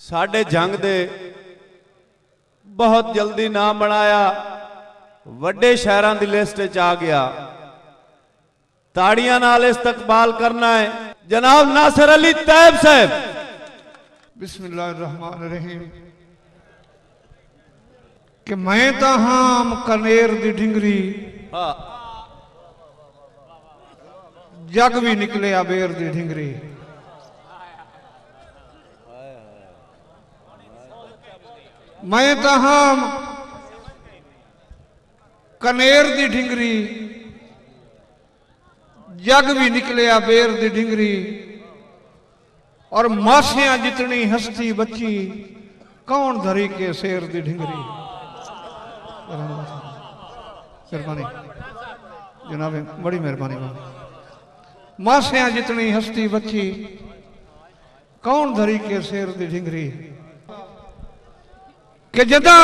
साडे जंग दे बहुत जल्दी नाम बनाया, वड्डे शहरां दी लिस्ट च आ गया। ताड़ियां नाल इस्तकबाल करना है जनाब नासिर अली तैयब साहब। बिस्मिल्लाहिर्रहमानिर्रहीम। कि मैं तो हाम कनेर दी ढिंगरी, जग भी निकले अबेर दी ढिंगरी। मैं तो हाम कनेर दी ढिंगरी, जग भी निकले अबेर दी ढिंगरी। और मासियां जितनी हस्ती बची, कौन धरी के शेर दी ढिंगरी। मेहरबानी जनाब, बड़ी मेहरबानी। मासियां जितनी हस्ती बची, कौन धरी के शेर दी ढिंगरी। कि जदा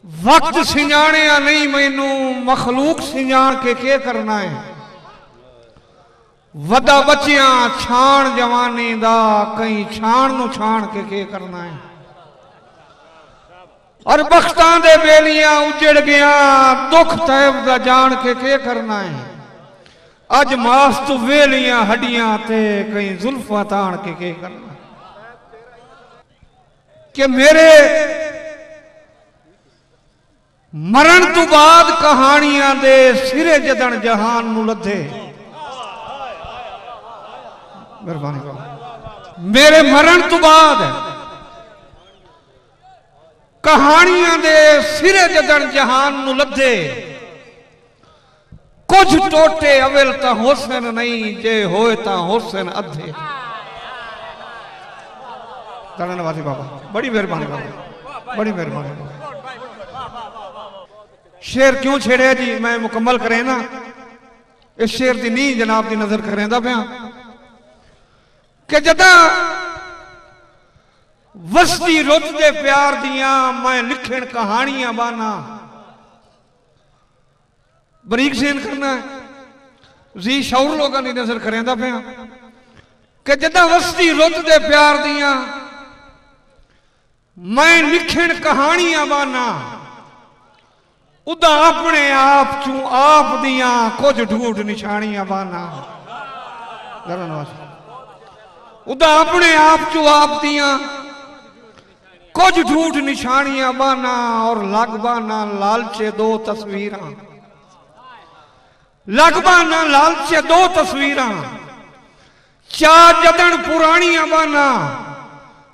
वक्त सिंजाने नहीं मैनू, मखलूक सिंजान के करना है। वदा बच्चियां छाण जवानी दा, कई छाण नू छाण के करना है। और बख्तां दे बेलियां उजड़ गया, दुख तैब दा जान के करना है। अज मास्त वेलियां हड्डियां ते, कई जुल्फा तान के करना। कि मेरे मरण तो बाद कहानियां दे सिरे जदन जहान नू लधे। मेहरबानी बाबा। मेरे मरण तो बाद कहानियां दे सिरे जदन जहान नू लधे। कुछ टोटे अवेल ता हुसैन नहीं, जे होए ता हुसैन अधे। धन्यवाद बाबा, बड़ी मेहरबानी बाबा, बड़ी मेहरबानी बाबा। शेर क्यों छेड़े जी, मैं मुकम्मल करें ना। इस शेर की नींह जनाब की नजर करेंदा पिया। कि जदा वसती रुत दे प्यार दियां, मैं लिखण कहानियां बाना। बरीक सेन करना है जी, शौर लोगों की नजर करेंदा पिया। कि जदा वसती रुत दे प्यार दियां, मैं लिखण कहानियां बाना। उदा अपने आप चू आप दियां कुछ ढूंढ निशानियां बाना। उदा अपने आप चू आप दियां कुछ ढूंढ निशानियां बाना। और लग बाना लालचे दो तस्वीरां, लग बाना लालचे दो तस्वीरां। चार जदन पुरानियां बाना,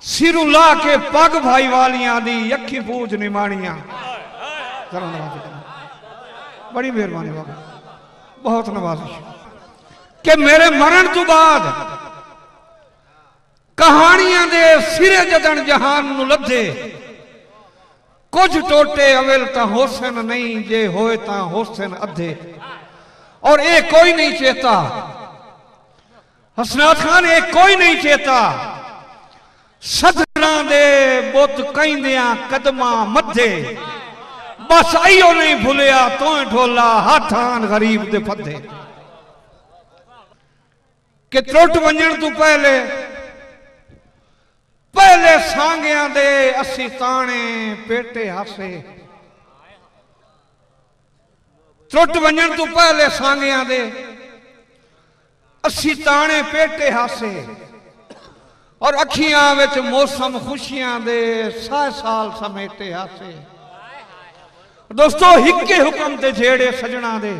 सिरू ला के पग भाई वालियां दी, अखी पूज निमानियां। बड़ी मेहरबानी बाबा, बहुत नवाजिश। कि मेरे मरण तो बाद कहानियां दे सिरे जदन जहान नू लधे। कुछ टोटे अवेल ता हुसैन नहीं, जे होए ता हुसैन अधे। और ये कोई नहीं चेता, हसनात खान ये कोई नहीं चेता। सदना दे बुत कहंदियां कदमा मधे। बस आइयो नहीं भुलिया तो ढोला, हाथान गरीब दे फदे। कि त्रुट वंजन तू पहले, पहले सांगियां दे अस्सी ताने पेटे हासे। त्रुट वंजन तू पहले सांगियां दे अस्सी ताने पेटे हासे। और अखियां विच मौसम खुशियां दे 100 साल समेटे हासे। दोस्तों हिक्के हुक्म ते जेड़े सजना दे,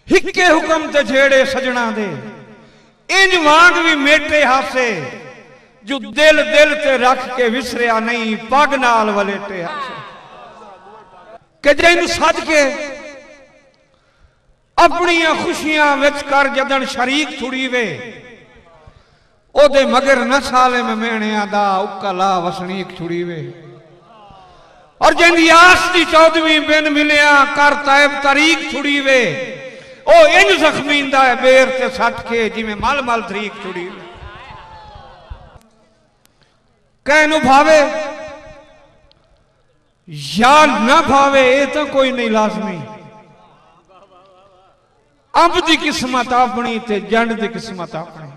हिक्के हुक्म ते जेड़े सजना दे। इंज वांग भी मेटे हासे, जो दिल दिल ते रख के विसरिया नहीं, पग नाल वलेटे हासे। कि जिन्नू सज के अपनियां खुशियां विच कर जदन शरीक छुड़ी वे। ओदे मगर न साले में मेहणिया दा, उकला वसनीक छुड़ी वे। और जिंदी आस दी 14वीं बिन मिलिया, कर तैब तरीक छुड़ी वे। ओ इंज जख्मींदा है बेर ते सट के, जिमें मल मल तरीक छुड़ी वे। कहनू भावे या न भावे, ये तो कोई नहीं लाजमी। अंब की किस्मत अपनी ते जंड की किस्मत अपनी।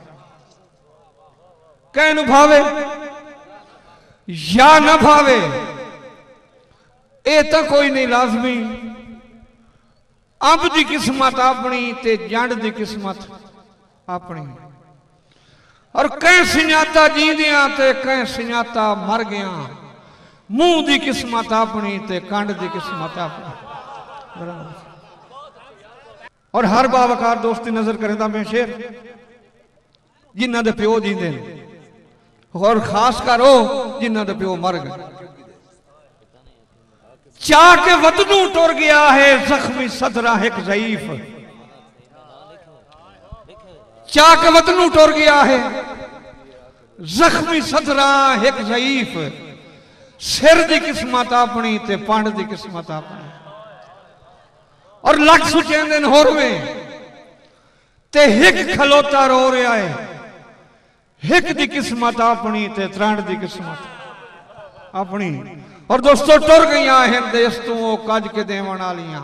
कहनु भावे या न भावे ये तो कोई नहीं लाजमी। अंब की किस्मत अपनी ते जंड की किस्मत अपनी। और कह सिंजाता जींदियां ते कह सिंजाता मर गया। मुंह की किस्मत अपनी ते कंड की किस्मत अपनी। और हर बावकार दोस्ती नजर करें मैं शेर जिन्हों के प्यो जींदे और खास कर जिन्हों के प्यो मर गए। चाह के वतनू टुर गया है जख्मी सदरा एक ज़ईफ। चाह के वतनू टुर गया है जख्मी सदरा एक ज़ईफ। सिर की किस्मत अपनी ते पंड की किस्मत अपनी। और लख सुचेंदे होर में ते हिक खलोता रो रहा है। हिक दी किस्मत अपनी ते त्रांड दी किस्मत अपनी। और दोस्तों टुर गई हैं देश तू कज के देवन वालियां।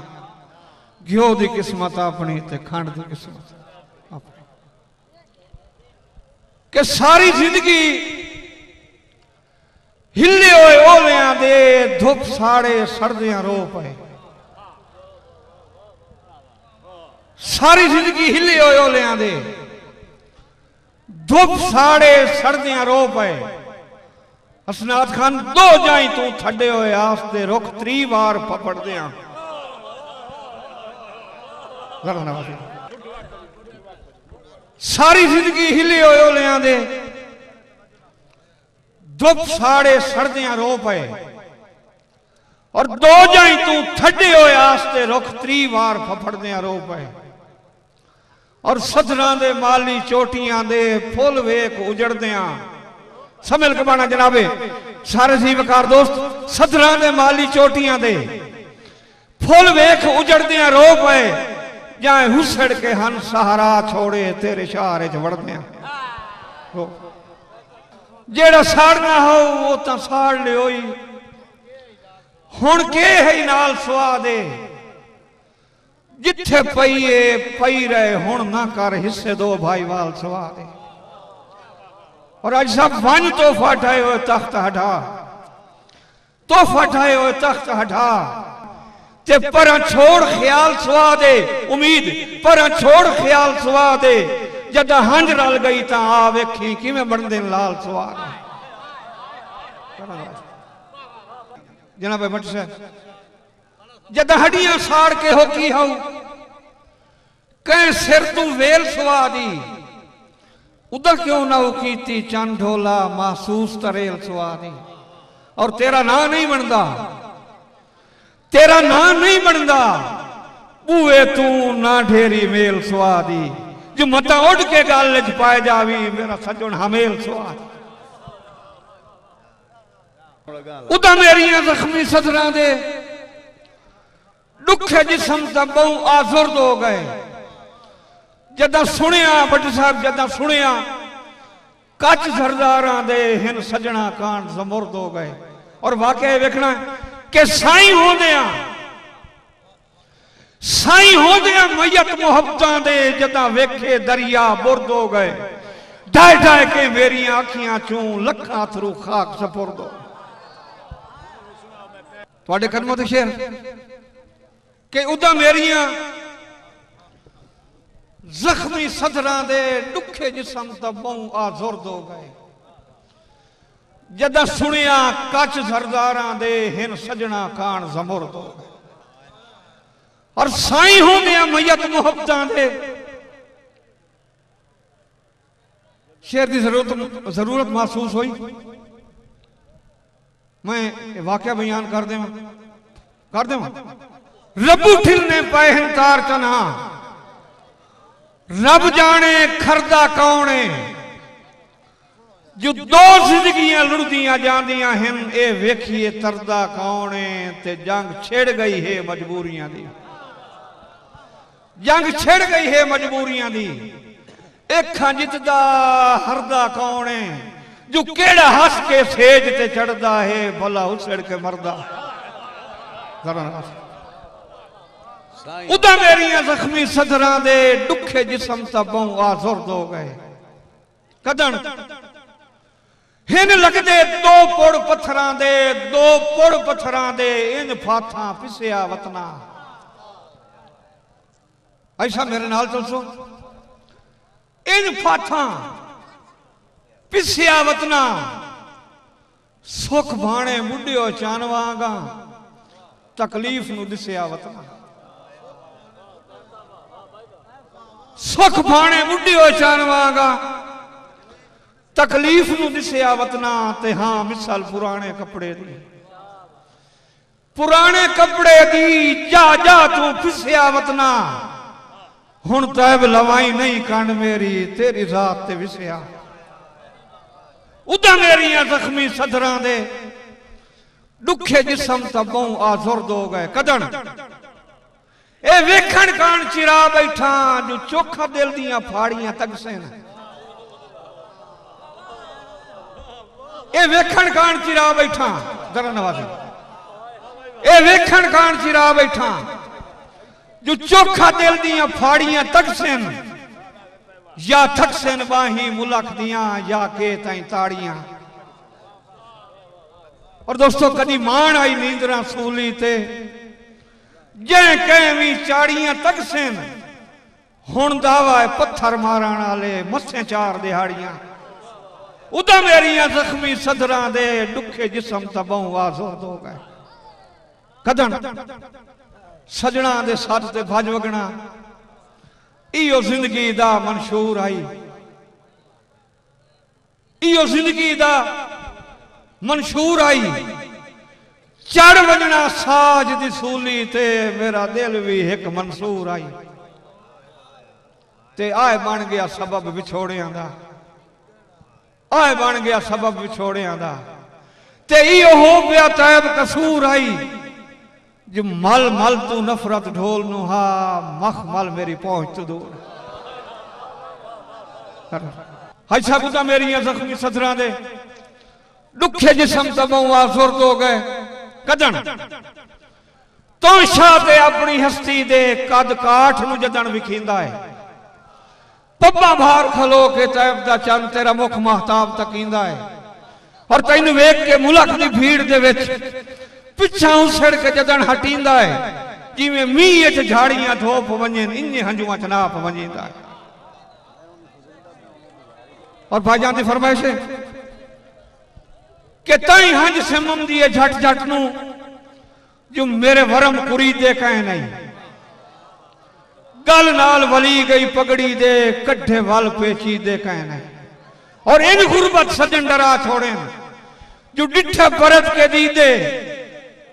घ्यो दी किस्मत अपनी ते खंड दी किस्मत अपनी। कि सारी जिंदगी हिले हुए ओलियां दे धुप साड़े सड़दियां रो पे। सारी जिंदगी हिले हुए ओलियां दे धुप साड़े सड़दियां रो पे। हसनात खान दो जाई तू थड्डे हुए आसते रुख 3 बार पकड़दियां। सारी जिंदगी हिले हुए ओलियां दे धुप साड़े सड़दियां रो पे। और दो जाई तू थड्डे हुए आसते रुख 3 बार फफड़दियां रो पे। और सदरां दे माली चोटियां दे फुल वेख उजड़दियां। समझ के बाना जनाबे सारे सी वकार दोस्त। सदरां दे माली चोटियां दे फुल वेख उजड़दियां रो पे। जाए हुसड़ के हन सहारा छोड़े तेरे शहारे च वड़दियां। जेड़ा साड़ना हो वो तो साड़ लियो ही। हुण के है नाल सुआ दे जिथे पईए पई रहे। हुण ना कर हिस्से दो भाई वाल सुआ दे। और आज सब वन तोहफा ठाए हुए तख्त हटा। तोहफा ठाए हुए तख्त हटा ते पर छोड़ ख्याल सुआ दे। उम्मीद पर छोड़ ख्याल सुआ दे। जद हंज रल गई तो आ वेखी किवें बनदे लाल सुआ दे। जनाब भट्ट साहब जद हड्डियां साड़ के हो की हाउ कह सिर तू वेल सुआ दी। उदा क्यों ना कीती चंद ढोला महसूस तरेल सुआ दी। और तेरा ना नहीं बनता। तेरा ना नहीं बनता। बूए तू ना ढेरी मेल सुआ दी। जो मता उड़ के गल च पाए जावी मेरा सजन हमेल सुआ दी। उदा मेरिया जख्मी सदरां दे दुखे जिसम तबू आजुर्द हो गए। जदा सुनिया भट्ट साहब जदा सुनिया कच सरदारां दे हिन सजना कान जमुर्द हो गए। और वाकई वेखना कि साई होंदियां मैयत मुहब्बतां दे जदा वेखे दरिया बुर्द हो गए। ढाई ढाई के मेरियां अखियां चूं लखां अथरू खाक सपुर्द हो। तुहाडे कदमों ते शेर कि उदा मेरियां जख्मी सदरां दे दुखे जिसम तबू आजुर्द हो गए। जदा सुनिया कच सरदारां दे हिन सजना कान जमुर्द हो गए। और साई होंदियां मैयत मुहब्बतां दे शेर की जरूरत महसूस हुई। मैं वाकया बयान कर देवां। रबू ठिलने पाए हंकार चना। रब जाने खरदा कौन है। जो दो जिंदगियां लुड़दियां जांदियां हैं ए वेखिए तरदा कौन है। ते जंग छिड़ गई है मजबूरियां दी। जंग छिड़ गई है मजबूरियां दी। अखां जितदा हरदा कौन है। जो केड़ा हस के सेज ते चढ़दा है भला उछड़ के मरदा। उदा मेरियां जख्मी सदरां दे दुखे जिसम तबू आजुर्द हो गए। कदन हिन लगदे दो पुड़ पत्थरां दे इन फाथां पिसिया वतना। ऐसा मेरे नाल चलसो। इन फाथां पिसिया वतना सुख भाणे बुढ़ियो चानवागा तकलीफ नू दिसिया वतना। सुख भाणे बुढ़ियो चानवागा तकलीफ नू दिसिया वतना। ते हां मिसाल पुराने कपड़े दी, पुराने कपड़े दी जा जा तू पिसिया वतना। हुण तैब लवाई नहीं कंड मेरी तेरी रात ते विसिया। उदा मेरिया जख्मी सदरां दे दुखे जिसम तबों आजुर्द हो गए कदन। ए वेखण कान चिरा बैठा जो चोखा दिल दियां फाड़ियां तगसेन। ए वेखण कान चिरा बैठा जरा नवाजी। ए वेखण कान चिरा बैठा जो चोखा दिल दियां फाड़ियां तगसेन। या थकसेन बाही मुलक दियां या के ताई ताड़ियां। और दोस्तों कदी मान आई नींदरा सूली ते जै कहवी चाड़ियां तकसेन। हुण दावा है पत्थर मारण वाले मस्से चार दिहाड़ियां। उदा मेरिया जख्मी सदरां दे दुखे जिसम तबों आजुर्द हो गए कदन। सजना दे सद ते भज वगना इयो जिंदगी दा मंशूर आई। इयो जिंदगी दा मंशूर आई। चढ़ वजना साज दी सूली ते मेरा दिल भी एक मंसूर आई। ते आए बन गया सबब विछोड़ियां दा। आए बन गया सबब विछोड़ियां दा। ते इयो हो गया तैब कसूर आई। जो मल मल तू नफरत ढोल नु हा मख मल मेरी पहुंच तू दूर। हाय साहब उदा मेरिया जख्मी सदरां दे दुखे जिसम तबों आजुर्द हो गए कदन। तो शाह अपनी हस्ती दे कद काठ नु जदन विखींदा है। पब्बा भार खलो के तैब दा चंद तेरा मुख महताब तकींदा है। और तैनू वेख के मुलक दी भीड़ दे विच पिछा उसड़ के जदन हटींदा है। जिवें मींह च झाड़ियां धोप वंजन इंजे हंजुआ च नाप वंजींदा है। और भाईजान दी फरमाइश है कि तई हंज सिमम दिए झट झट नू जो मेरे वरम कुरी दे कहे नहीं। गल नाल वली गई पगड़ी दे कड्ढे वल पेची दे कहे नहीं। और इन गुरबत सजन डरा छोड़े जो डिठे बरत के दी दे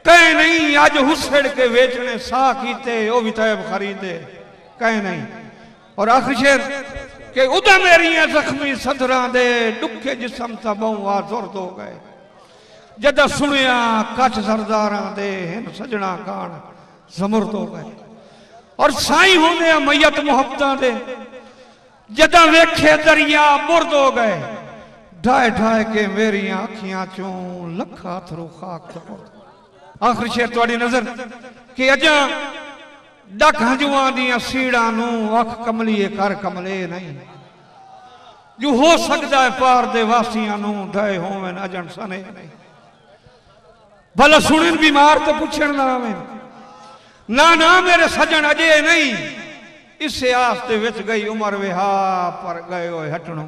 कहे नहीं। आज हुसड़ के वेचने सा कीते ओ भी तैब खरीदे कहे नहीं। और आखिर शेर के उदा मेरिया जख्मी सदरां दे दुखे जिसम तबों आजुर्द हो गए। जदा सुनिया कच सरदारां दे हिन सजना कान जमुर्द हो गए। और साई होंदे मैयत मुहब्बतां दे जदा वेखे दरिया बुर्द हो गए। ढाए ढाए के मेरिया अखियां चों लखा अथरू खाक तपुर्द। आखिरी शेर तुहाडी नजर कि अजा डक हंजुआं दियां सीड़ां नू अख कमलीए कर कमले नहीं। जो हो सकदा है पार दे वासियां नू ढाए होवें अजन सने नहीं। भला सुनन बीमार तो पुछण ना आवे ना ना मेरे सजन अजे नहीं। इस आस दे विच गई उमर विहा पर गए होए हटणों।